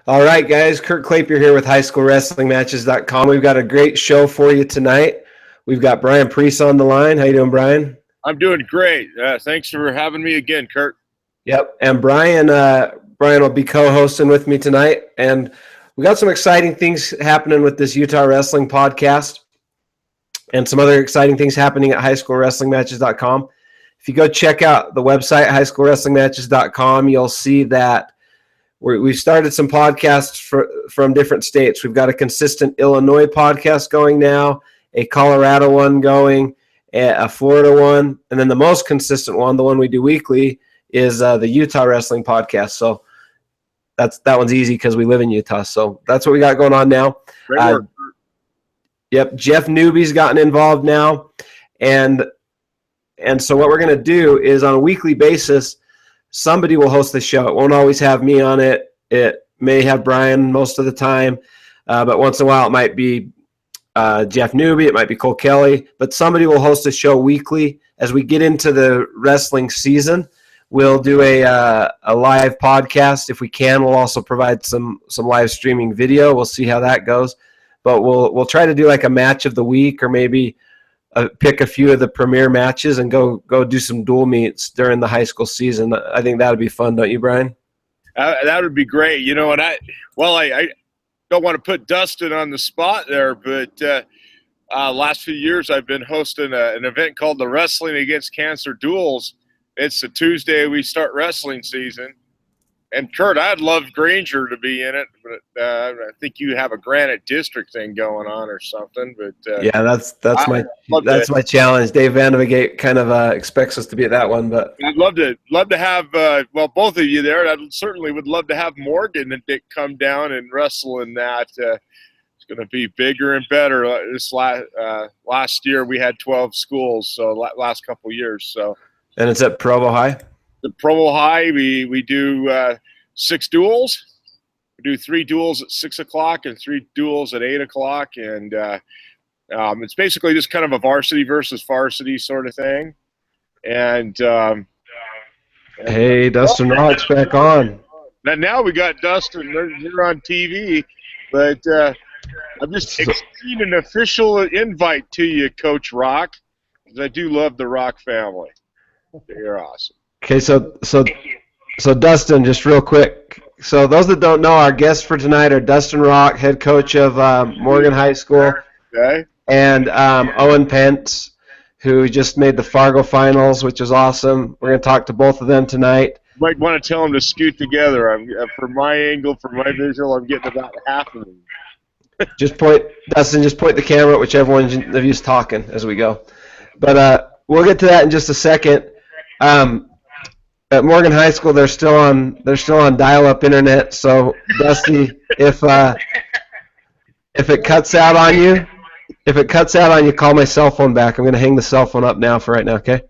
All right, guys. Kurt Clapier here with highschoolwrestlingmatches.com. We've got a great show for you tonight. We've got Brian Priest on the line. How you doing, Brian? I'm doing great. Thanks for having me again, Kurt. Yep. And Brian will be co-hosting with me tonight. And we got some exciting things happening with this Utah Wrestling podcast and some other exciting things happening at highschoolwrestlingmatches.com. If you go check out the website, highschoolwrestlingmatches.com, you'll see that we've started some podcasts from different states. We've got a consistent Illinois podcast going now, a Colorado one going, a Florida one, and then the most consistent one, the one we do weekly, is the Utah Wrestling podcast. So that one's easy because we live in Utah. So that's what we got going on now. Great work. Yep, Jeff Newby's gotten involved now, and so what we're going to do is on a weekly basis, somebody will host the show. It won't always have me on it. It may have Brian most of the time, but once in a while it might be Jeff Newby, it might be Cole Kelly, but somebody will host a show weekly. As we get into the wrestling season, we'll do a live podcast. If we can, we'll also provide some live streaming video. We'll see how that goes, but we'll try to do like a match of the week, or maybe pick a few of the premier matches and go do some dual meets during the high school season. I think that would be fun, don't you, Brian? That would be great. You know, and I don't want to put Dustin on the spot there, but last few years I've been hosting an event called the Wrestling Against Cancer Duels. It's the Tuesday we start wrestling season. And Kurt, I'd love Granger to be in it, but I think you have a Granite District thing going on or something. But yeah, that's my challenge. Dave Vandevegate kind of expects us to be at that one, but I'd love to have both of you there. I certainly would love to have Morgan and Dick come down and wrestle in that. It's going to be bigger and better. This last year we had 12 schools, so last couple of years. So, and it's at Provo High. The Provo High, we do 6 duels. We do 3 duels at 6 o'clock and 3 duels at 8 o'clock, and it's basically just kind of a varsity versus varsity sort of thing. And hey, Dustin Rock's back on. Now we got Dustin. You're on TV, but I'm just seen an official invite to you, Coach Rock, because I do love the Rock family. You're awesome. Okay, so Dustin, just real quick. So those that don't know, our guests for tonight are Dustin Rock, head coach of Morgan High School, okay, and Owen Pentz, who just made the Fargo finals, which is awesome. We're going to talk to both of them tonight. You might want to tell them to scoot together. From my angle, from my visual, I'm getting about half of them. Dustin, just point the camera at whichever one of you's talking as we go. But we'll get to that in just a second. At Morgan High School, they're still on dial-up internet. So, Dusty, if it cuts out on you, call my cell phone back. I'm going to hang the cell phone up now for right now. Okay.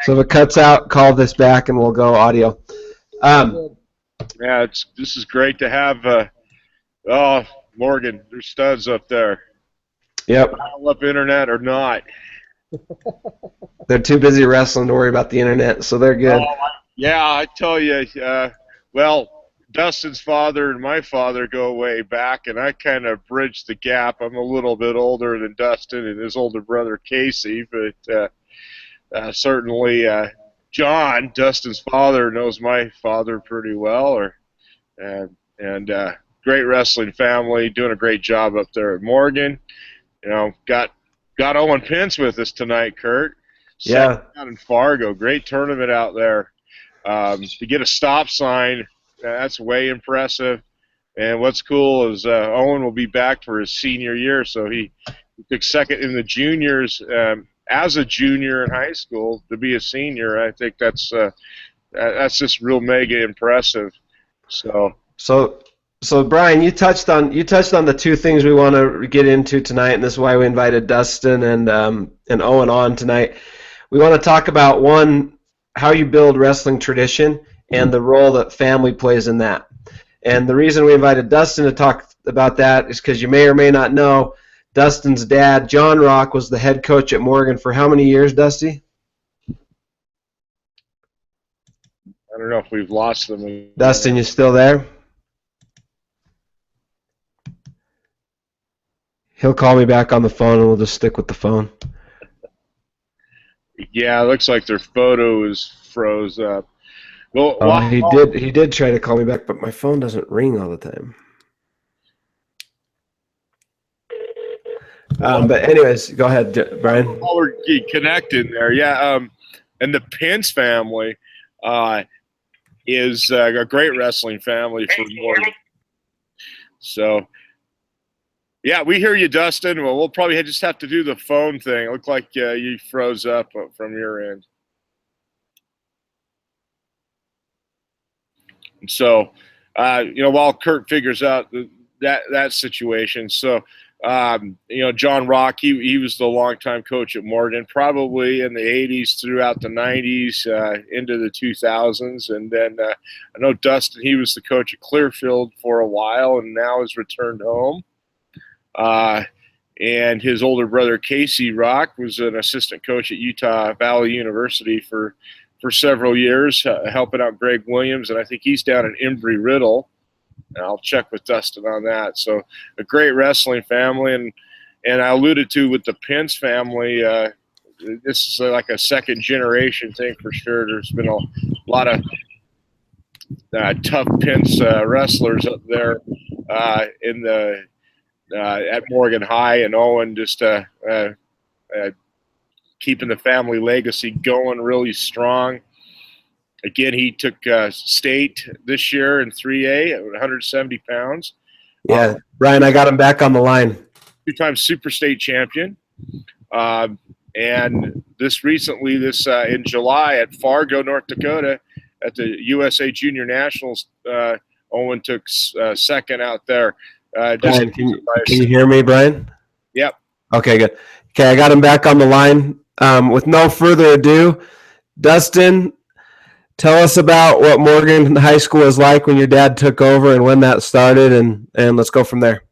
So if it cuts out, call this back, and we'll go audio. Yeah, this is great to have. Morgan, there's studs up there. Yep. Dial-up internet or not. They're too busy wrestling to worry about the internet, so they're good. Yeah, I tell you, Dustin's father and my father go way back, and I kind of bridged the gap. I'm a little bit older than Dustin and his older brother Casey, but certainly John, Dustin's father, knows my father pretty well. And great wrestling family, doing a great job up there at Morgan. You know, got Owen Pentz with us tonight, Kurt. Yeah. Out in Fargo, great tournament out there. To get a stop sign, that's way impressive. And what's cool is Owen will be back for his senior year, so he took second in the juniors as a junior in high school to be a senior. I think that's just real mega impressive. So Brian, you touched on the two things we want to get into tonight, and this is why we invited Dustin and Owen on tonight. We want to talk about, one, how you build wrestling tradition and the role that family plays in that. And the reason we invited Dustin to talk about that is because you may or may not know, Dustin's dad, John Rock, was the head coach at Morgan for how many years, Dusty? I don't know if we've lost them. Dustin, you still there? He'll call me back on the phone, and we'll just stick with the phone. Yeah, it looks like their photo is froze up. Well, He did try to call me back, but my phone doesn't ring all the time. But anyways, go ahead, Brian. While we're connecting there, yeah. And the Pentz family is a great wrestling family for Morgan. So, yeah, we hear you, Dustin. Well, we'll probably just have to do the phone thing. It looked like you froze up from your end. And so, while Kurt figures out that situation, so John Rock, he was the longtime coach at Morgan, probably in the 80s throughout the 90s into the 2000s. And then I know Dustin, he was the coach at Clearfield for a while and now has returned home. And his older brother, Casey Rock, was an assistant coach at Utah Valley University for several years, helping out Greg Williams. And I think he's down in Embry-Riddle. And I'll check with Dustin on that. So a great wrestling family. And I alluded to with the Pentz family, this is like a second generation thing for sure. There's been a lot of tough Pentz wrestlers up there in the at Morgan High, and Owen just keeping the family legacy going really strong. Again, he took state this year in 3A at 170 pounds. Yeah, Ryan, I got him back on the line. Two-time super state champion. And this in July at Fargo, North Dakota, at the USA Junior Nationals, Owen took second out there. Brian, can you hear me, Brian? Yep. Okay, good. Okay, I got him back on the line. With no further ado, Dustin, tell us about what Morgan High School was like when your dad took over and when that started, and let's go from there.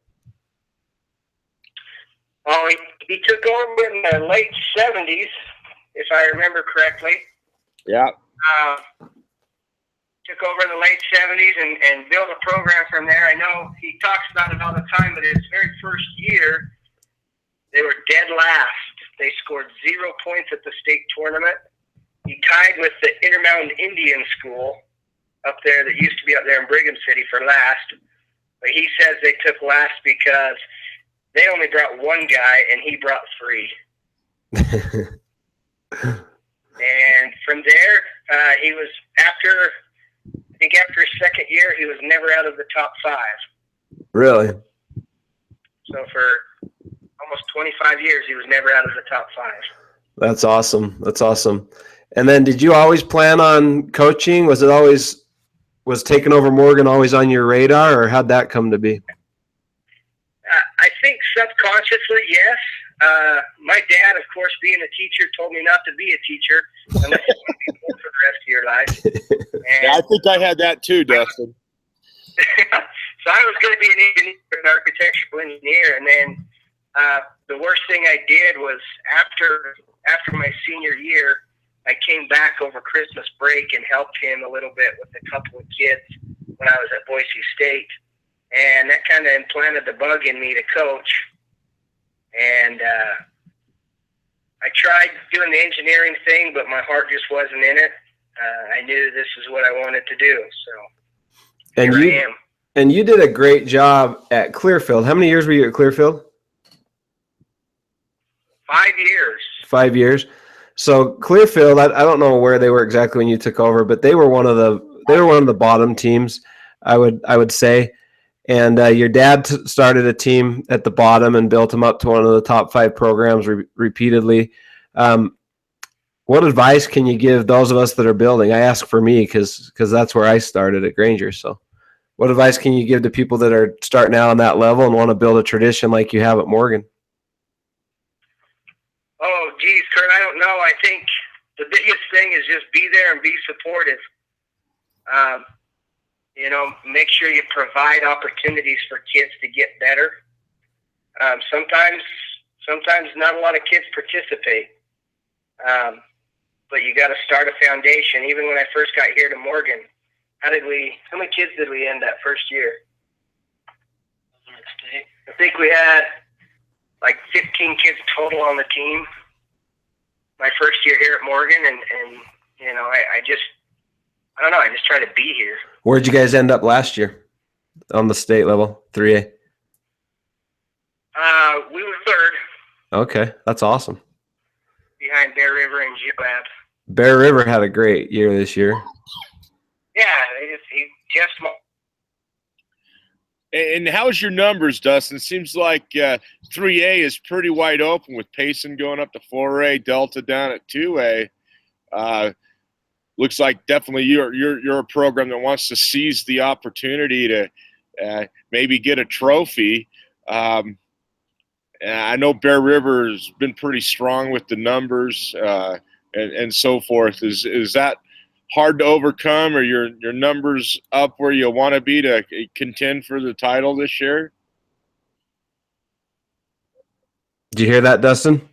Well, he took over in the late 70s, if I remember correctly. Yeah. Took over in the late 70s and built a program from there. I know he talks about it all the time, but his very first year, they were dead last. They scored 0 points at the state tournament. He tied with the Intermountain Indian School up there that used to be up there in Brigham City for last. But he says they took last because they only brought one guy and he brought 3. And from there, he was after his second year, he was never out of the top 5. Really? So for almost 25 years, he was never out of the top 5. That's awesome. That's awesome. And then did you always plan on coaching? Was taking over Morgan always on your radar, or how'd that come to be? I think subconsciously, yes. My dad, of course, being a teacher, told me not to be a teacher unless you want to be for the rest of your life. And Yeah, I think I had that too, Dustin. So I was going to be an engineer, an architectural engineer, and then the worst thing I did was after my senior year, I came back over Christmas break and helped him a little bit with a couple of kids when I was at Boise State. And that kind of implanted the bug in me to coach. And I tried doing the engineering thing, but my heart just wasn't in it. I knew this is what I wanted to do. So here I am. And you did a great job at Clearfield. How many years were you at Clearfield? 5 years. 5 years. So Clearfield, I don't know where they were exactly when you took over, but they were one of the bottom teams, I would say. And your dad started a team at the bottom and built them up to one of the top 5 programs repeatedly. What advice can you give those of us that are building? I ask for me because that's where I started at Granger. So what advice can you give to people that are starting out on that level and want to build a tradition like you have at Morgan? Oh, geez, Kurt, I don't know. I think the biggest thing is just be there and be supportive. Make sure you provide opportunities for kids to get better. Sometimes not a lot of kids participate, but you got to start a foundation. Even when I first got here to Morgan, how many kids did we end that first year? I think we had like 15 kids total on the team my first year here at Morgan, and you know, I don't know, I just try to be here. Where'd you guys end up last year on the state level, 3A? We were third. Okay, that's awesome. Behind Bear River and Joab. Bear River had a great year this year. Yeah, Jeff. And how's your numbers, Dustin? It seems like 3A is pretty wide open with Payson going up to 4A, Delta down at 2A. Looks like definitely you're a program that wants to seize the opportunity to maybe get a trophy. I know Bear River has been pretty strong with the numbers and so forth. Is that hard to overcome, or your numbers up where you want to be to contend for the title this year? Did you hear that, Dustin?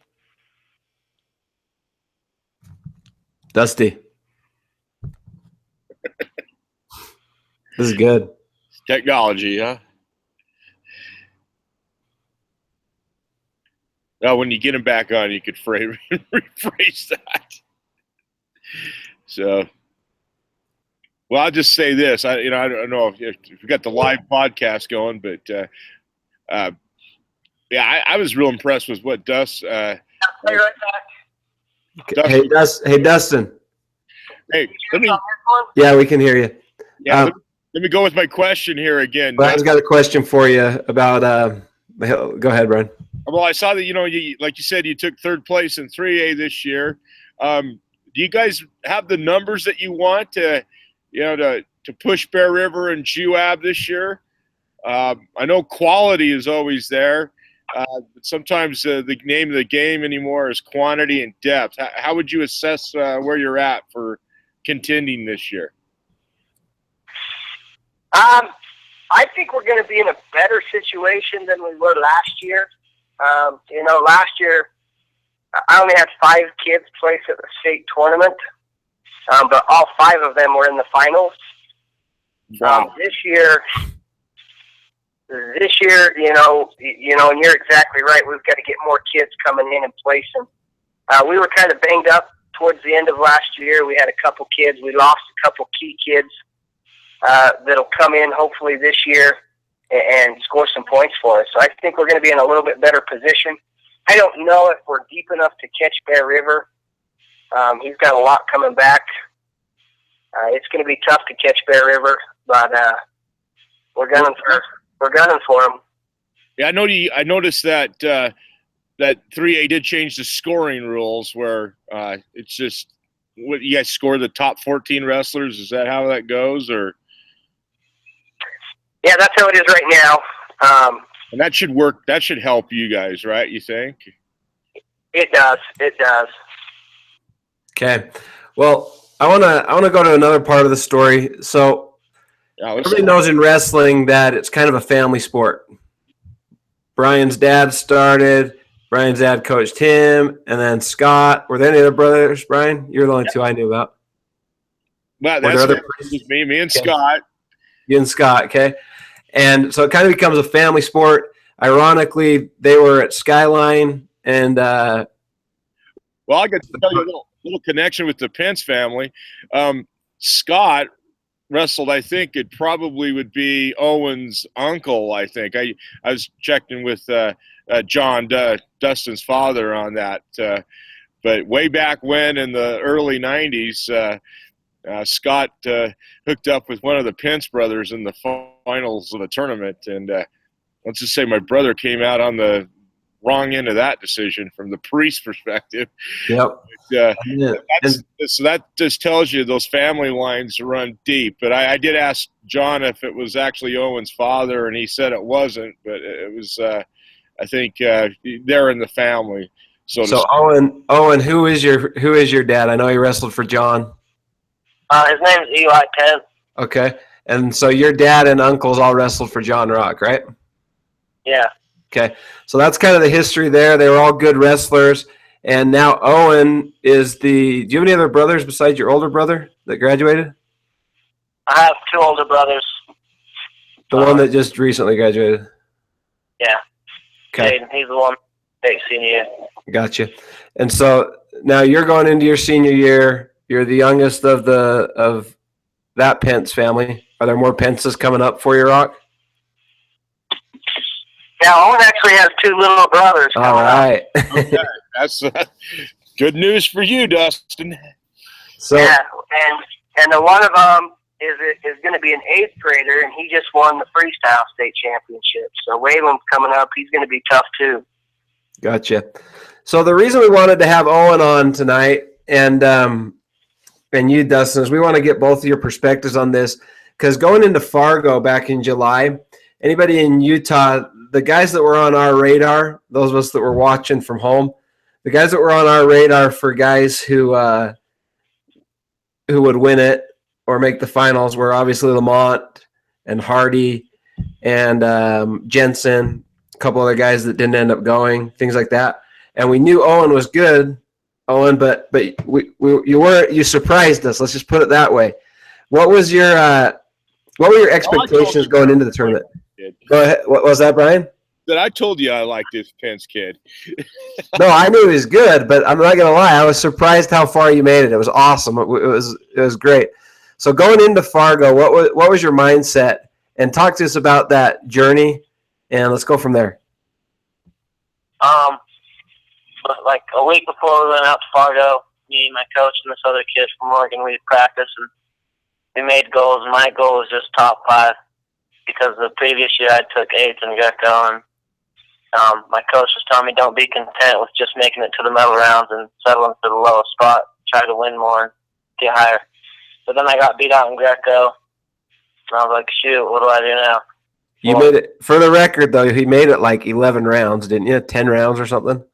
Dusty. This is good. Technology, huh? Well, when you get him back on, you could rephrase that. So, well, I'll just say this. I don't know if we got the live podcast going, but yeah, I was real impressed with what Hey, Dustin. Hey, Yeah, we can hear you. Yeah, let me go with my question here again. Brian's got a question for you about. Go ahead, Brian. Well, I saw that like you said, you took third place in 3A this year. Do you guys have the numbers that you want to push Bear River and Joab this year? I know quality is always there, but sometimes the name of the game anymore is quantity and depth. How would you assess where you're at for contending this year? I think we're going to be in a better situation than we were last year. Last year I only had 5 kids place at the state tournament, but all 5 of them were in the finals. Wow. This year, and you're exactly right. We've got to get more kids coming in and placing. We were kind of banged up towards the end of last year. We had a couple kids. We lost a couple key kids that'll come in hopefully this year and score some points for us. So I think we're going to be in a little bit better position. I don't know if we're deep enough to catch Bear River. He's got a lot coming back. It's going to be tough to catch Bear River, but we're gunning for him. Yeah, I noticed that that 3A did change the scoring rules where it's just what you guys score the top 14 wrestlers. Is that how that goes, or? Yeah, that's how it is right now. And that should work. That should help you guys, right? You think? It does. It does. Okay. Well, I wanna go to another part of the story. So everybody knows in wrestling that it's kind of a family sport. Brian's dad started. Brian's dad coached him, and then Scott. Were there any other brothers, Brian? You're the only 2 I knew about. Well, that's me and Scott. You and Scott, okay? And so it kind of becomes a family sport. Ironically, they were at Skyline, and well, I got to tell you a little connection with the Pentz family. Scott wrestled, I think it probably would be Owen's uncle, I think. I was checking with John, Dustin's father, on that. But way back when in the early 90s, Scott hooked up with one of the Pentz brothers in the finals of the tournament, and let's just say my brother came out on the wrong end of that decision from the priest perspective. Yep. So that just tells you those family lines run deep. But I did ask John if it was actually Owen's father, and he said it wasn't, but it was I think they're in the family. So Owen, who is your dad? I know he wrestled for John. His name is Eli Pentz. Okay. And so your dad and uncles all wrestled for John Rock, right? Yeah. Okay. So that's kind of the history there. They were all good wrestlers. And now Owen is do you have any other brothers besides your older brother that graduated? I have 2 older brothers. The one that just recently graduated? Yeah. Okay. Jaden, he's the one. senior year. Gotcha. And so now you're going into your senior year. You're the youngest of that Pentz family. Are there more Pentzes coming up for you, Rock? Yeah, Owen actually has 2 little brothers. All right. Okay. That's good news for you, Dustin. So, yeah, and the one of them is going to be an 8th grader, and he just won the freestyle state championship. So Waylon's coming up. He's going to be tough too. gotcha. So the reason we wanted to have Owen on tonight and you, Dustin, is we want to get both of your perspectives on this, because going into Fargo back in July, anybody in Utah, the guys that were on our radar, those of us that were watching from home, the guys that were on our radar for guys who would win it or make the finals were obviously Lamont and Hardy and Jensen, a couple other guys that didn't end up going, things like that. And we knew Owen was good, Owen, but you surprised us. Let's just put it that way. What were your expectations going into the tournament? Go ahead. What was that, Brian? That I told you I liked this Pentz kid. No, I knew he was good, but I'm not gonna lie. I was surprised how far you made it. It was awesome. It was great. So going into Fargo, what was your mindset? And talk to us about that journey, and let's go from there. Like a week before we went out to Fargo, me and my coach and this other kid from Oregon, we practiced and we made goals. My goal was just top 5 because the previous year I took 8th in Greco, and my coach was telling me don't be content with just making it to the medal rounds and settling for the lowest spot. Try to win more and get higher. But then I got beat out in Greco, and I was like, shoot, what do I do now? You made it, for the record, though, he made it like 11 rounds, didn't you? 10 rounds or something?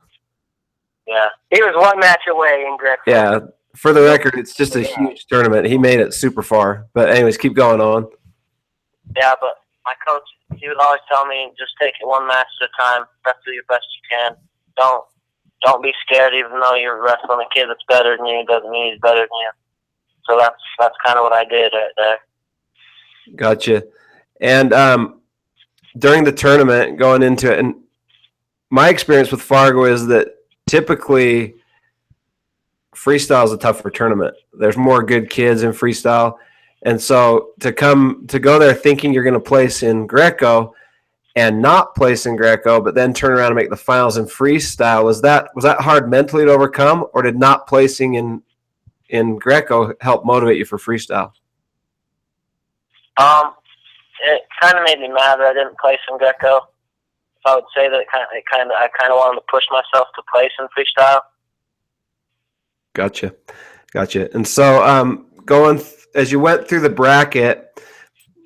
Yeah. He was 1 match away in Greco. Yeah. For the record, it's just a huge tournament. He made it super far. But anyways, keep going on. Yeah, but my coach, he would always tell me, just take it 1 match at a time. Best do your best you can. Don't be scared, even though you're wrestling a kid that's better than you. Doesn't mean he's better than you. So that's kind of what I did right there. Gotcha. And during the tournament, going into it, and my experience with Fargo is that typically freestyle is a tougher tournament. There's more good kids in freestyle. And so to go there thinking you're going to place in Greco and not place in Greco, but then turn around and make the finals in freestyle, was that hard mentally to overcome, or did not placing in Greco help motivate you for freestyle? It kind of made me mad that I didn't place in Greco. I would say that I kind of wanted to push myself to place in freestyle. Gotcha. And so as you went through the bracket,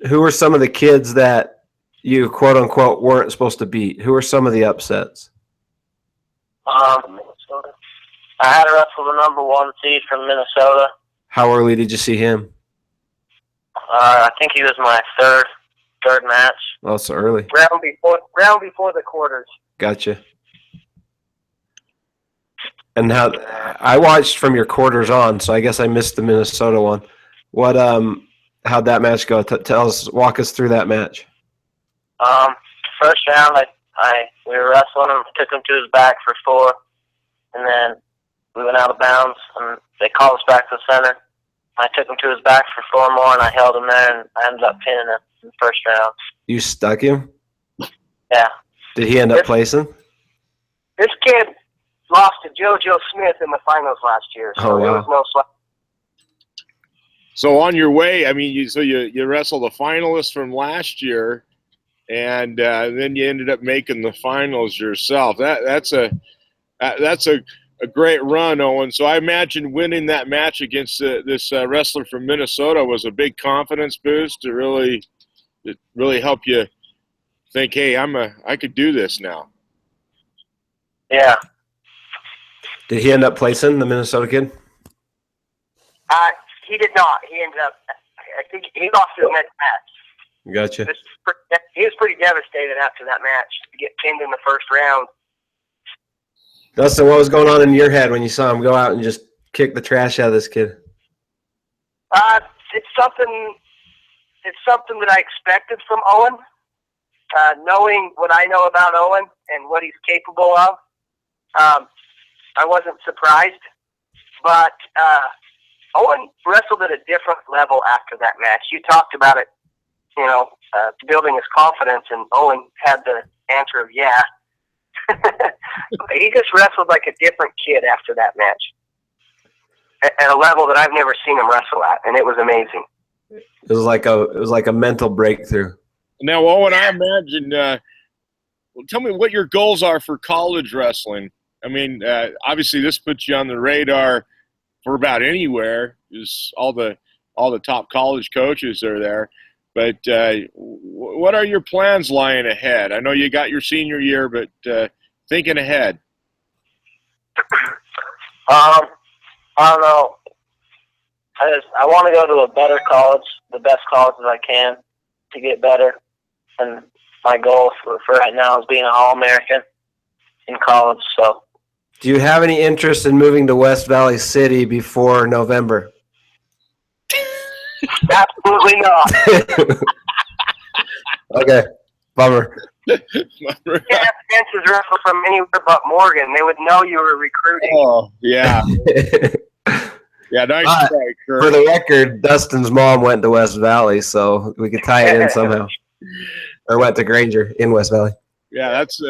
who were some of the kids that you quote unquote weren't supposed to beat? Who were some of the upsets? I had to wrestle the number 1 seed from Minnesota. How early did you see him? I think he was my third match. Oh, so early. Round before the quarters. Gotcha. And how I watched from your quarters on, so I guess I missed the Minnesota one. What how'd that match go? Walk us through that match. First round, we were wrestling him, took him to his back for 4, and then we went out of bounds, and they called us back to the center. I took him to his back for 4 more, and I held him there, and I ended up pinning him in the first round. You stuck him? Yeah. Did he end up placing? This kid lost to JoJo Smith in the finals last year, so wow. There was no slack. So on your way, I mean, you wrestled a finalist from last year, and then you ended up making the finals yourself. That's a great run, Owen. So I imagine winning that match against this wrestler from Minnesota was a big confidence boost to really help you think, hey, I could do this now. Yeah. Did he end up placing, the Minnesota kid? He did not. He ended up, I think he lost his next match. Gotcha. He was pretty devastated after that match to get pinned in the first round. Dustin, what was going on in your head when you saw him go out and just kick the trash out of this kid? It's something that I expected from Owen. Knowing what I know about Owen and what he's capable of, I wasn't surprised, but Owen wrestled at a different level after that match. You talked about it, building his confidence, and Owen had the answer of yeah. He just wrestled like a different kid after that match, at a level that I've never seen him wrestle at, and it was amazing. It was like a mental breakthrough. Now, Owen, I imagine. Tell me what your goals are for college wrestling. I mean, obviously, this puts you on the radar for about anywhere. Is all the top college coaches are there. But what are your plans lying ahead? I know you got your senior year, but thinking ahead. I don't know. I want to go to a better college, the best college that I can, to get better. And my goal for right now is being an All-American in college. So, do you have any interest in moving to West Valley City before November? Absolutely not. Okay, bummer. Yeah, Pence's wrestle from anywhere but Morgan. They would know you were recruiting. Oh, yeah. Yeah, nice try, Kurt. For the record, Dustin's mom went to West Valley, so we could tie it in somehow. Or went to Granger in West Valley. Yeah, that's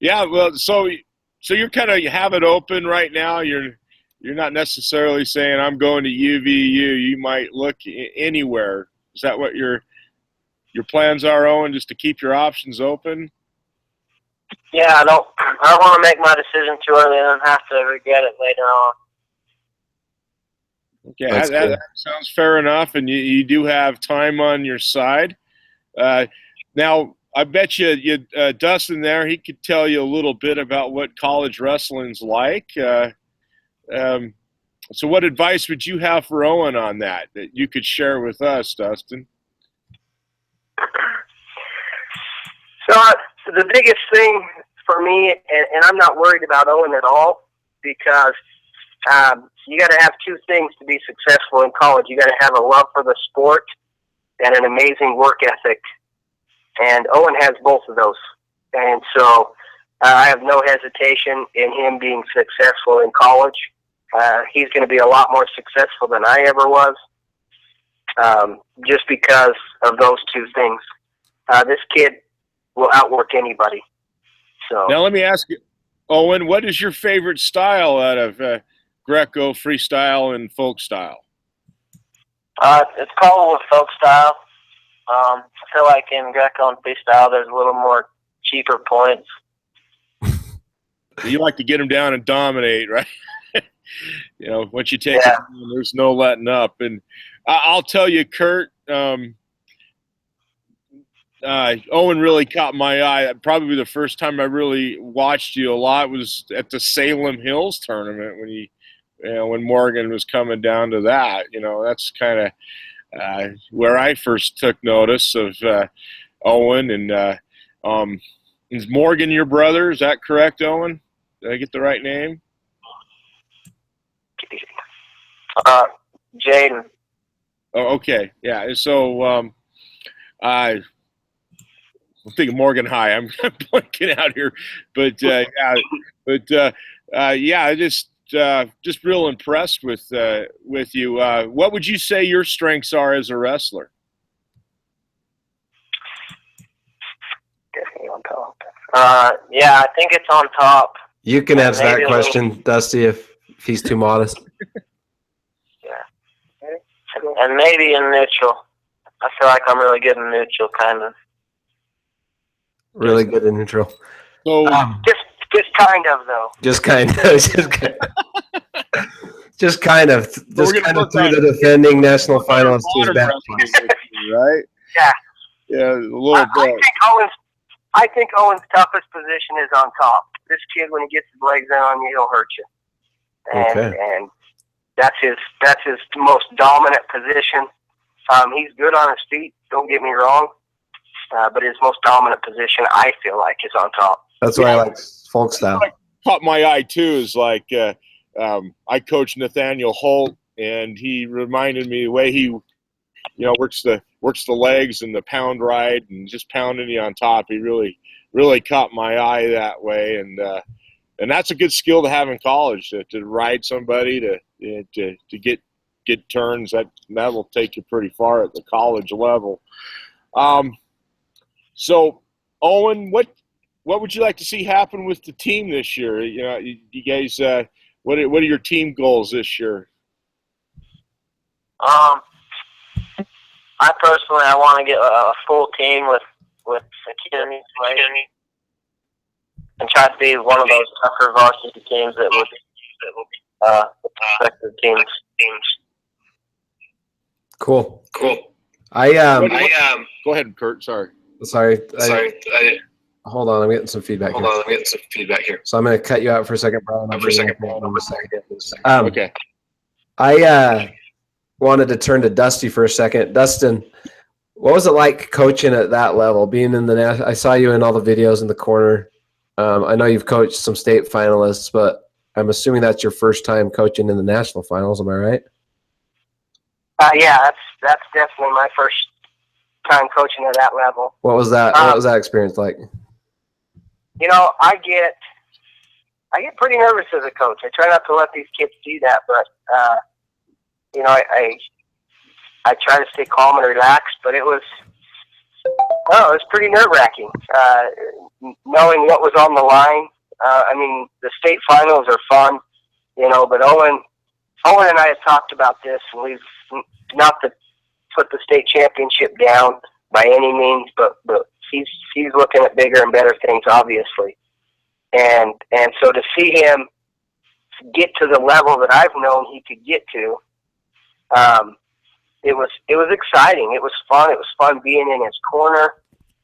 yeah. Well, so you're kind of, you have it open right now. You're not necessarily saying I'm going to UVU. You might look anywhere. Is that what your plans are, Owen? Just to keep your options open? Yeah, I don't want to make my decision too early and then have to regret it later on. Okay, that sounds fair enough, and you do have time on your side. Now, I bet you Dustin there, he could tell you a little bit about what college wrestling's like. So what advice would you have for Owen on that you could share with us, Dustin? So the biggest thing for me, and I'm not worried about Owen at all, because you got to have two things to be successful in college. You got to have a love for the sport and an amazing work ethic. And Owen has both of those. And so I have no hesitation in him being successful in college. He's going to be a lot more successful than I ever was, just because of those two things. This kid will outwork anybody. So now let me ask you, Owen, what is your favorite style out of Greco, freestyle, and folk style? It's called folk style. I feel like in Greco and freestyle, there's a little more cheaper points. You like to get them down and dominate, right? Once you take it down, there's no letting up. And I'll tell you, Kurt, Owen really caught my eye. Probably the first time I really watched you a lot was at the Salem Hills tournament when Morgan was coming down to that. That's kind of where I first took notice of Owen. And is Morgan your brother? Is that correct, Owen? Did I get the right name? Jaden. Oh, okay. Yeah. So I'm thinking Morgan High. I'm blanking out here, but just real impressed with you. What would you say your strengths are as a wrestler? Definitely on top. I think it's on top. You can answer that question, Dusty, if he's too modest. Yeah. And maybe in neutral. I feel like I'm really good in neutral, kind of. Really good in neutral. So just kind of, though. Just kind of. Just kind of through the defending national finalist to his back. Right? Yeah. Yeah, a little bit. I think Owen's toughest position is on top. This kid, when he gets his legs in on you, he'll hurt you. And that's his most dominant position. He's good on his feet, don't get me wrong, but his most dominant position, I feel like, is on top. That's why I like folk style. What caught my eye too is like I coached Nathaniel Holt, and he reminded me the way he works the legs and the pound ride and just pounding you on top. He really caught my eye that way, and that's a good skill to have in college, to ride somebody, to get turns. That'll take you pretty far at the college level. So, Owen, what would you like to see happen with the team this year? You guys, what are your team goals this year? I personally, I want to get a full team with academy play and try to be one of those tougher varsity teams that will respective teams. Cool. Go ahead, Kurt. Sorry. Hold on, I'm getting some feedback here. So I'm going to cut you out for a second, Brian. Okay. I wanted to turn to Dusty for a second. Dustin, what was it like coaching at that level, being in the I saw you in all the videos in the corner. I know you've coached some state finalists, but I'm assuming that's your first time coaching in the national finals. Am I right? Yeah, that's definitely my first time coaching at that level. What was that? What was that experience like? I get pretty nervous as a coach. I try not to let these kids see that, but I try to stay calm and relaxed. But it was pretty nerve-wracking, knowing what was on the line. The state finals are fun, but Owen and I have talked about this, and we've not to put the state championship down by any means, but he's looking at bigger and better things, obviously. And so to see him get to the level that I've known he could get to, it was exciting. It was fun. It was fun being in his corner.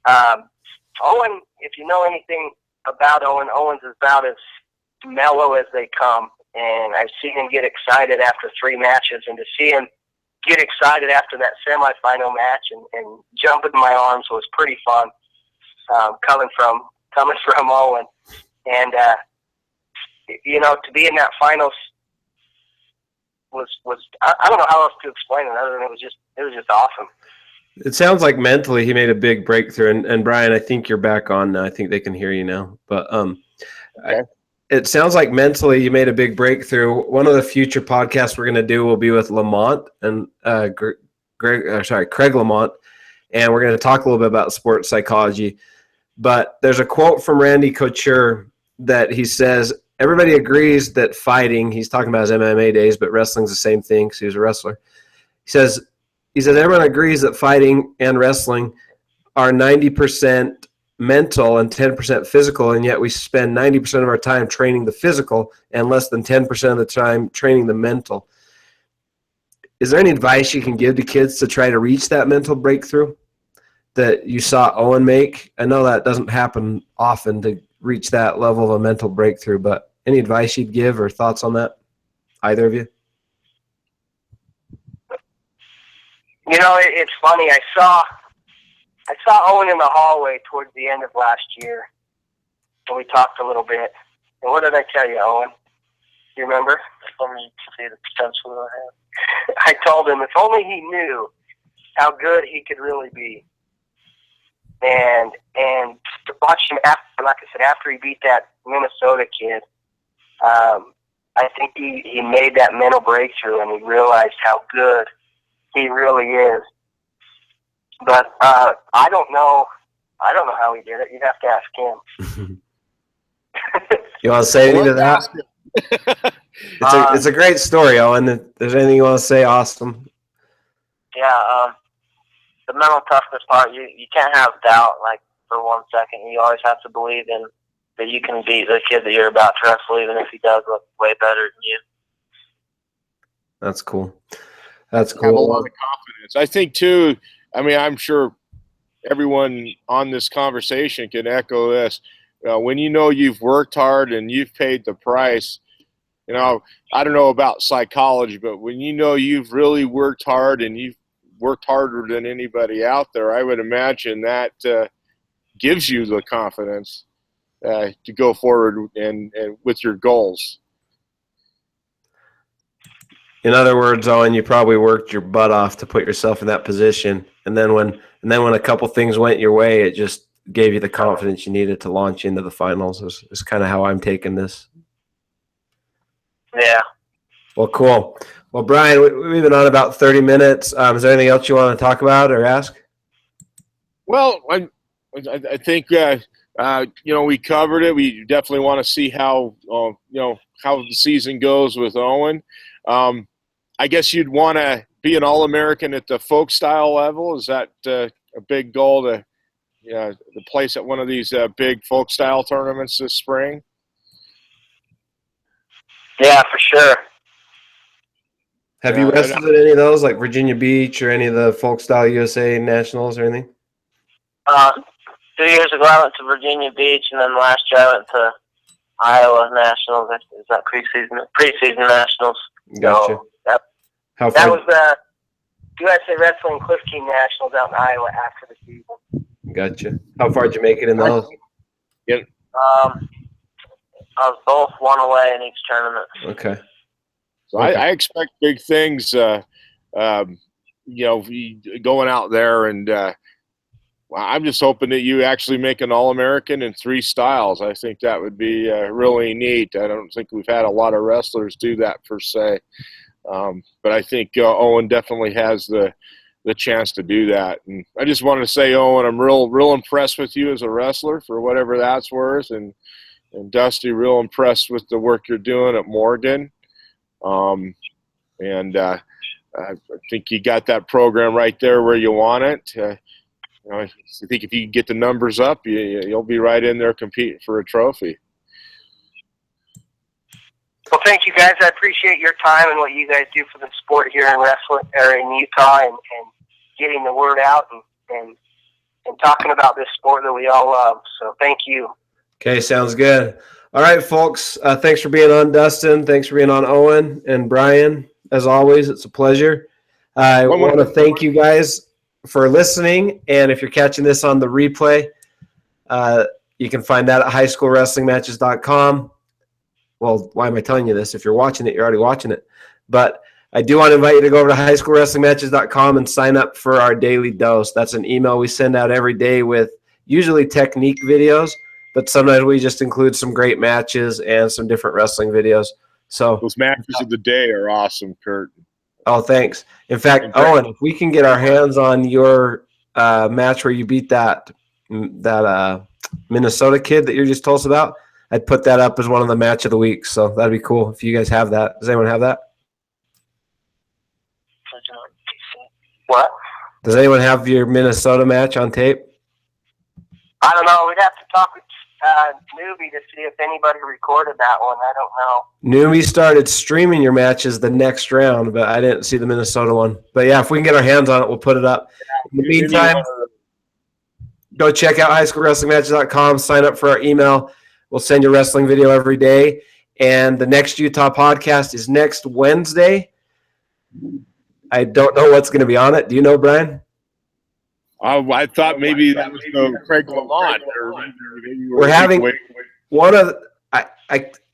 Owen, if you know anything about Owen, Owen's about as mellow as they come. And I've seen him get excited after 3 matches, and to see him get excited after that semifinal match and jump in my arms was pretty fun, coming from Owen. And, to be in that finals was I don't know how else to explain it other than it was just awesome. It sounds like mentally he made a big breakthrough. And Brian, I think you're back on now. I think they can hear you now. But okay. It sounds like mentally you made a big breakthrough. One of the future podcasts we're going to do will be with Lamont and Craig Lamont, and we're going to talk a little bit about sports psychology. But there's a quote from Randy Couture that he says, everybody agrees that fighting, he's talking about his MMA days, but wrestling's the same thing because he was a wrestler. He says everyone agrees that fighting and wrestling are 90% mental and 10% physical, and yet we spend 90% of our time training the physical and less than 10% of the time training the mental. Is there any advice you can give to kids to try to reach that mental breakthrough that you saw Owen make? I know that doesn't happen often to reach that level of a mental breakthrough, but any advice you'd give or thoughts on that? Either of you? It's funny. I saw Owen in the hallway towards the end of last year, and we talked a little bit. And what did I tell you, Owen? Do you remember? For me to see the potential that I have. I told him if only he knew how good he could really be. And to watch him after he beat that Minnesota kid, I think he made that mental breakthrough and he realized how good he really is. But I don't know how he did it. You'd have to ask him. You want to say anything to that? It's a great story, Owen. If there's anything you want to say, awesome. Yeah, the mental toughness part, you can't have doubt, like, for 1 second. You always have to believe in that you can beat the kid that you're about to wrestle, even if he does look way better than you. That's cool. Have a lot of confidence. I think, too, I'm sure everyone on this conversation can echo this. When you know you've worked hard and you've paid the price, I don't know about psychology, but when you know you've really worked hard and you've worked harder than anybody out there, I would imagine that gives you the confidence to go forward and with your goals. In other words, Owen, you probably worked your butt off to put yourself in that position, and then when a couple things went your way, it just gave you the confidence you needed to launch into the finals. Is kind of how I'm taking this. Yeah. Well, cool. Well, Brian, we've been on about 30 minutes. Is there anything else you want to talk about or ask? Well, I think we covered it. We definitely want to see how how the season goes with Owen. I guess you'd want to be an All-American at the folk style level. Is that a big goal to place at one of these big folk style tournaments this spring? Yeah, for sure. Have you wrestled at any of those, like Virginia Beach or any of the folk style USA nationals or anything? 2 years ago, I went to Virginia Beach, and then last year I went to Iowa Nationals. Is that preseason nationals? Gotcha. So that was the USA Wrestling Cliff King Nationals out in Iowa after the season. Gotcha. How far did you make it in those? I was both one away in each tournament. Okay. So I expect big things, going out there, and I'm just hoping that you actually make an All-American in 3 styles. I think that would be really neat. I don't think we've had a lot of wrestlers do that per se, but I think Owen definitely has the chance to do that. And I just wanted to say, Owen, I'm real impressed with you as a wrestler for whatever that's worth, and Dusty, real impressed with the work you're doing at Morgan. I think you got that program right there where you want it. I think if you get the numbers up, you'll be right in there competing for a trophy. Well, thank you guys. I appreciate your time and what you guys do for the sport here in wrestling or in Utah, and getting the word out and talking about this sport that we all love. So thank you. Okay, sounds good. All right, folks. Thanks for being on, Dustin. Thanks for being on, Owen and Brian. As always, it's a pleasure. I want to thank you guys for listening, and if you're catching this on the replay, you can find that at highschoolwrestlingmatches.com. Well, why am I telling you this? If you're watching it, you're already watching it. But I do want to invite you to go over to highschoolwrestlingmatches.com and sign up for our daily dose. That's an email we send out every day with usually technique videos, but sometimes we just include some great matches and some different wrestling videos. So those matches of the day are awesome, Kurt. Oh, thanks. In fact, Owen, if we can get our hands on your match where you beat that Minnesota kid that you just told us about, I'd put that up as one of the match of the week. So that'd be cool if you guys have that. Does anyone have that? What? Does anyone have your Minnesota match on tape? I don't know. We'd have to talk with Newbie to see if anybody recorded that one. I don't know. Newbie started streaming your matches the next round, but I didn't see the Minnesota one. But yeah, if we can get our hands on it, we'll put it up. In the meantime, go check out highschoolwrestlingmatches.com, sign up for our email. We'll send you a wrestling video every day. And the next Utah podcast is next Wednesday. I don't know what's going to be on it. Do you know, Brian? I thought maybe that was Craig Lamont. We're having one of I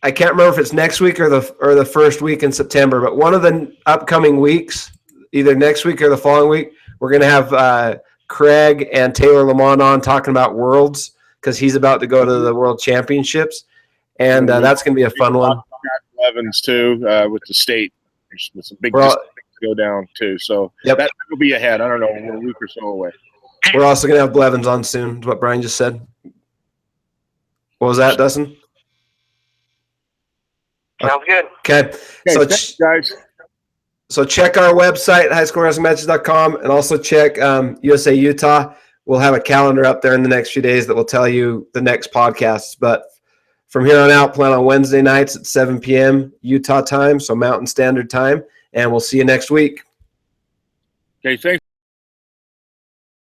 can't remember if it's next week or the first week in September, but one of the upcoming weeks, either next week or the following week, we're going to have Craig and Taylor Lamont on talking about Worlds, because he's about to go to the World Championships, and that's going to be a fun one. Evans too with the state. There's some big to go down too, so that will be ahead. I don't know, a week or so away. We're also going to have Blevins on soon, is what Brian just said. What was that, Dustin? Sounds good. Okay. Thanks, guys. So check our website, highschoolwrestlingmatches.com, and also check USA Utah. We'll have a calendar up there in the next few days that will tell you the next podcasts. But from here on out, plan on Wednesday nights at 7 p.m. Utah time, so Mountain Standard Time, and we'll see you next week. Okay, thanks.